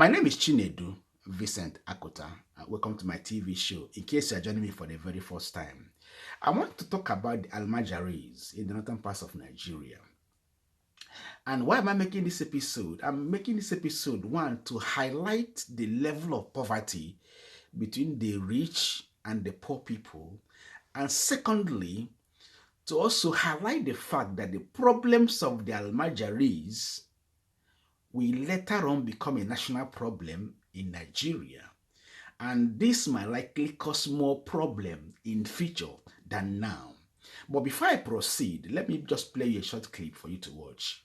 My name is Chinedu C.V.Akuta. Welcome to my TV show. In case you are joining me for the very first time, I want to talk about the Almajaris in the northern parts of Nigeria. And why am I making this episode? I'm making this episode, one, to highlight the level of poverty between the rich and the poor people. And secondly, to also highlight the fact that the problems of the Almajaris will later on become a national problem in Nigeria. And this might likely cause more problem in future than now. But before I proceed, let me just play you a short clip for you to watch.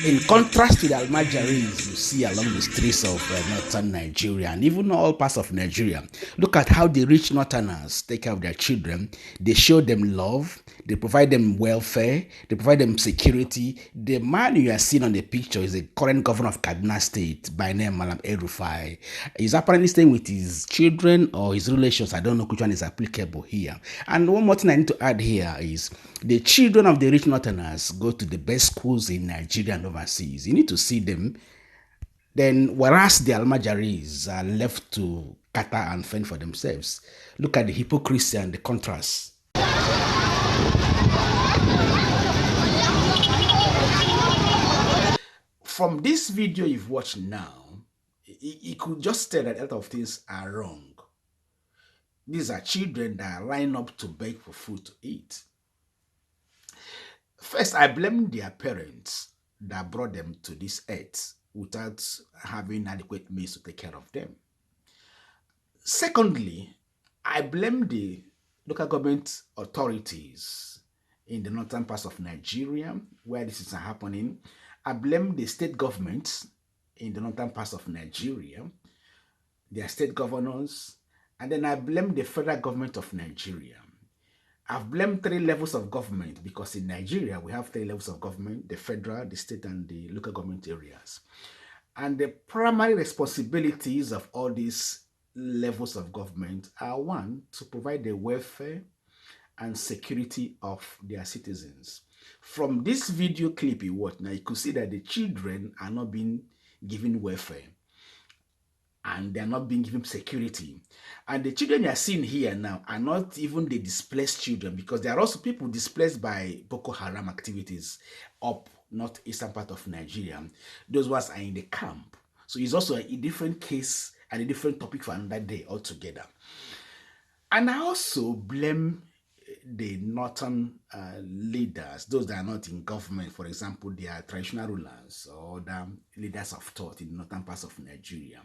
In contrast to the Almajaris you see along the streets of northern Nigeria and even all parts of Nigeria, look at how the rich northerners take care of their children. They show them love, they provide them welfare, they provide them security. The man you are seeing on the picture is the current governor of Kaduna State by name Malam El-Rufai. He's apparently staying with his children or his relations. I don't know which one is applicable here. And one more thing I need to add here is the children of the rich northerners go to the best schools in Nigeria and overseas. You need to see them. Then, whereas the Almajaris are left to cater and fend for themselves. Look at the hypocrisy and the contrast. From this video you've watched now, you could just tell that a lot of things are wrong. These are children that are lined up to beg for food to eat. First, I blame their parents that brought them to this earth without having adequate means to take care of them. Secondly, I blame the local government authorities in the northern parts of Nigeria where this is happening. I blame the state governments in the northern parts of Nigeria, their state governors, and then I blame the federal government of Nigeria. I've blamed three levels of government because in Nigeria we have three levels of government: the federal, the state, and the local government areas. And the primary responsibilities of all these levels of government are, one, to provide the welfare and security of their citizens. From this video clip you watch now, you could see that the children are not being given welfare and they are not being given security. And the children you are seeing here now are not even the displaced children, because there are also people displaced by Boko Haram activities up northeastern part of Nigeria. Those ones are in the camp. So it's also a different case and a different topic for another day altogether. And I also blame the northern leaders, those that are not in government. For example, they are traditional rulers or the leaders of thought in the northern parts of Nigeria,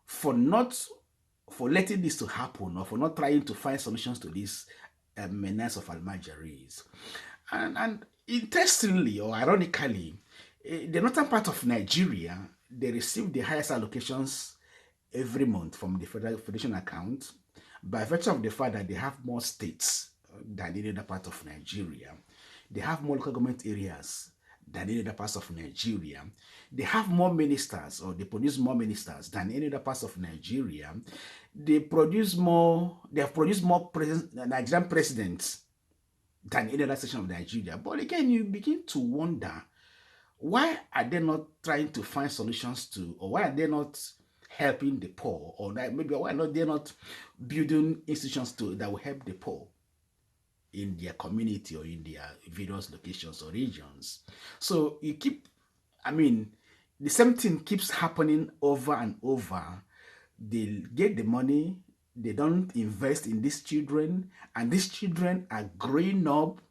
for letting this to happen, or for not trying to find solutions to this menace of Almajaris. And interestingly or ironically, the northern part of Nigeria, they receive the highest allocations every month from the federation account, by virtue of the fact that they have more states than any other part of Nigeria. They have more local government areas than any other parts of Nigeria. They have more ministers, or they produce more ministers than any other parts of Nigeria. They have produced more Nigerian presidents than any other section of Nigeria. But again, you begin to wonder, why are they not trying to find solutions to, or why are they not helping the poor, or maybe why are they not building institutions that will help the poor in their community or in their various locations or regions? So you keep, the same thing keeps happening over and over. They get the money, they don't invest in these children, and these children are growing up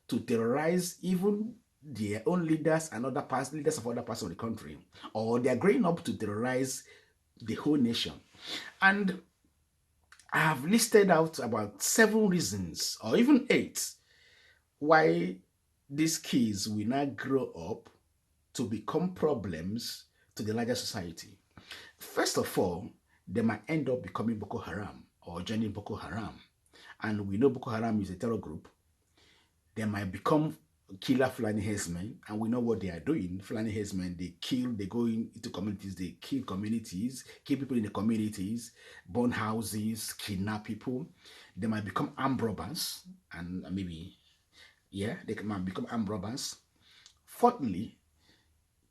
to terrorize even their own leaders and leaders of other parts of the country, or they are growing up to terrorize the whole nation. And I have listed out about 7 reasons, or even 8, why these kids will not grow up to become problems to the larger society. First of all, they might end up becoming Boko Haram or joining Boko Haram. And we know Boko Haram is a terror group. They might become killer Fulani herdsmen, and we know what they are doing. Fulani herdsmen, they go into communities, they kill communities, kill people in the communities, burn houses, kidnap people. They might become armed robbers, and maybe, yeah, they might become armed robbers. Fourthly,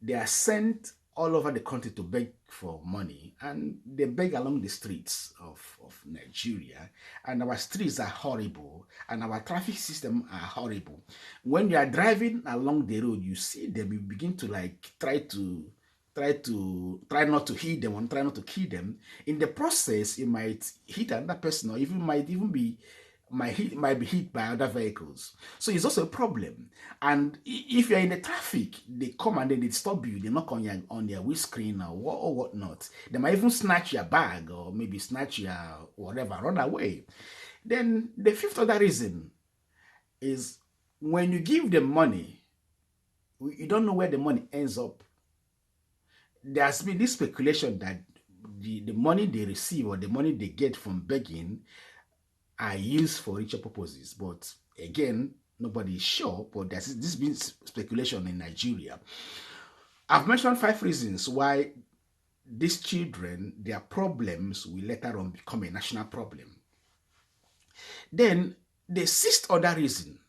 they are sent all over the country to beg for money, and they beg along the streets of Nigeria. And our streets are horrible, and our traffic system are horrible. When you are driving along the road, you see them, you begin to like try not to hit them, and try not to kill them. In the process, you might hit another person, or even might be hit by other vehicles. So it's also a problem. And if you're in the traffic, they come and then they stop you, they knock on your windscreen or whatnot. They might even snatch your bag, or maybe snatch your whatever, run away. Then the fifth other reason is, when you give them money, you don't know where the money ends up. There's been this speculation that the money they receive, or the money they get from begging, are used for richer purposes. But again, nobody is sure, but there's this been speculation in Nigeria. I've mentioned 5 reasons why these children, their problems will later on become a national problem. Then the 6th other reason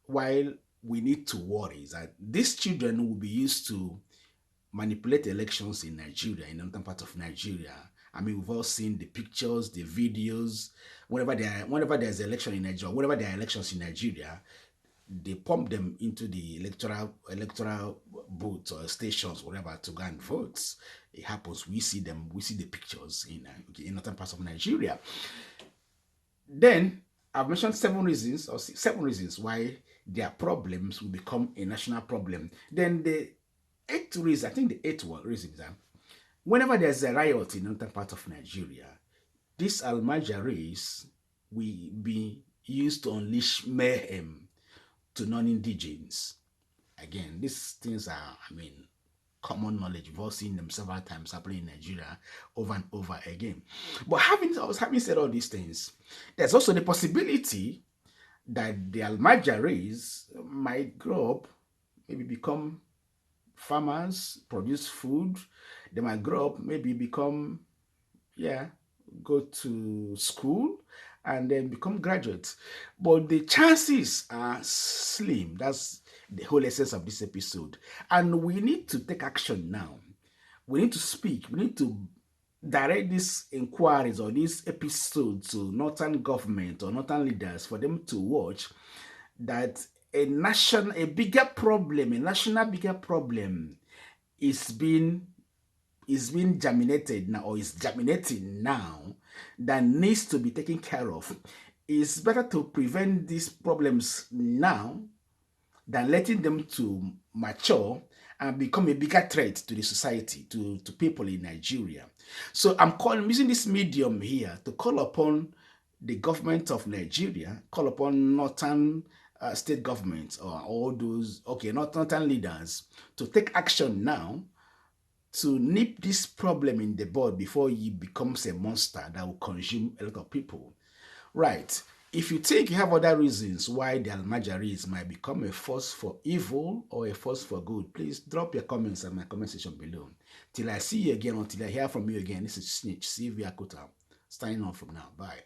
why we need to worry is that these children will be used to manipulate elections in Nigeria, in northern part of Nigeria. I mean, we've all seen the pictures, the videos. Whenever there's election in Nigeria, whenever there are elections in Nigeria, they pump them into the electoral booths or stations, whatever, to go and vote. It happens. We see them. We see the pictures in northern parts of Nigeria. Then I've mentioned 7 reasons why their problems will become a national problem. Then the 8th reason, I think the 8th reason is that whenever there's a riot in northern part of Nigeria, these Almajaris will be used to unleash mayhem to non-indigens. Again, these things are, common knowledge. We've all seen them several times happening in Nigeria over and over again. But having said all these things, there's also the possibility that the Almajaris might grow up, maybe become farmers, produce food. They might grow up, maybe become, go to school and then become graduates. But the chances are slim. That's the whole essence of this episode. And we need to take action now. We need to speak. We need to direct these inquiries or these episodes to northern government or northern leaders for them to watch that a national bigger problem is being germinated now, or is germinating now, that needs to be taken care of. It's better to prevent these problems now than letting them to mature and become a bigger threat to the society, to people in Nigeria. So I'm using this medium here to call upon the government of Nigeria, call upon northern state governments, or all those, northern leaders, to take action now to nip this problem in the bud before it becomes a monster that will consume a lot of people. Right. If you think you have other reasons why the Almajaris might become a force for evil or a force for good, please drop your comments in my comment section below. Till I see you again, until I hear from you again, this is Snitch, C.V.Akuta, signing off from now. Bye.